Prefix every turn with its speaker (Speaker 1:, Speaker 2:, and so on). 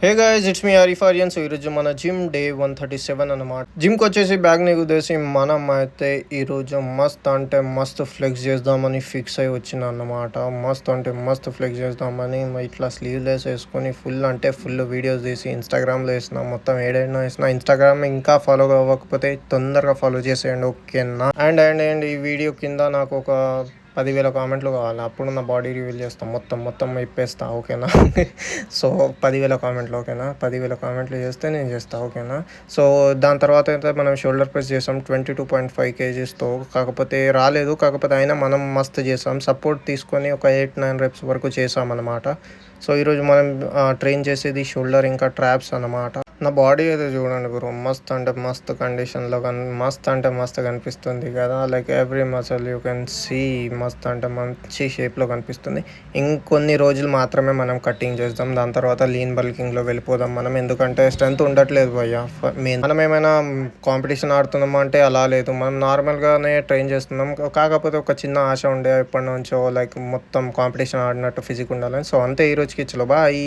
Speaker 1: Hey guys, it's me Arif Aryan. So ఈరోజు మన gym day 137 అనమాట. జిమ్కి వచ్చేసి బ్యాగ్ని కుదేసి మనం అయితే ఈరోజు మస్త్ అంటే మస్త్ ఫ్లెక్స్ చేద్దామని ఫిక్స్ అయి వచ్చిన అన్నమాట. మస్త్ అంటే మస్త్ ఫ్లెక్స్ చేద్దామని ఇట్లా స్లీవ్లెస్ వేసుకొని ఫుల్ అంటే ఫుల్ వీడియోస్ తీసి ఇన్స్టాగ్రామ్లో వేసిన, మొత్తం ఏడైనా వేసిన. ఇన్స్టాగ్రామ్ ఇంకా ఫాలో అవ్వకపోతే తొందరగా ఫాలో చేసేయండి, ఓకేనా? అండ్ ఈ వీడియో కింద నాకు ఒక 10,000 కామెంట్లు కావాలి. అప్పుడు నా బాడీ రివీల్ చేస్తాం, మొత్తం ఇప్పేస్తా, ఓకేనా? సో 10,000 కామెంట్లు, ఓకేనా? 10,000 కామెంట్లు చేస్తే నేను చేస్తాను, ఓకేనా? సో దాని తర్వాత అయితే మనం షోల్డర్ ప్రెస్ చేసాం 22.5 kgsతో. కాకపోతే అయినా మనం మస్తు చేసాం. సపోర్ట్ తీసుకొని ఒక 8-9 రెప్స్ వరకు చేసాం అనమాట. సో ఈరోజు మనం ట్రైన్ చేసేది షోల్డర్ ఇంకా ట్రాప్స్ అనమాట. నా బాడీ అయితే చూడండి బ్రో, మస్త్ అంటే మస్త్ కండిషన్లో మస్త్ కనిపిస్తుంది కదా. Like every muscle you can see మస్త్ అంటే మంచి షేప్లో కనిపిస్తుంది. ఇంకొన్ని రోజులు మాత్రమే మనం కటింగ్ చేద్దాం, దాని తర్వాత లీన్ బల్కింగ్లో వెళ్ళిపోదాం మనం. ఎందుకంటే స్ట్రెంత్ ఉండట్లేదు భయ్య. మనం ఏమైనా కాంపిటీషన్ ఆడుతున్నామా అంటే అలా లేదు, మనం నార్మల్గానే ట్రైన్ చేస్తున్నాం. కాకపోతే ఒక చిన్న ఆశ ఉండే ఎప్పటి నుంచో, లైక్ మొత్తం కాంపిటీషన్ ఆడినట్టు ఫిజిక్ ఉండాలని. సో అంతే, ఈ రోజుకి చలో బాయ్.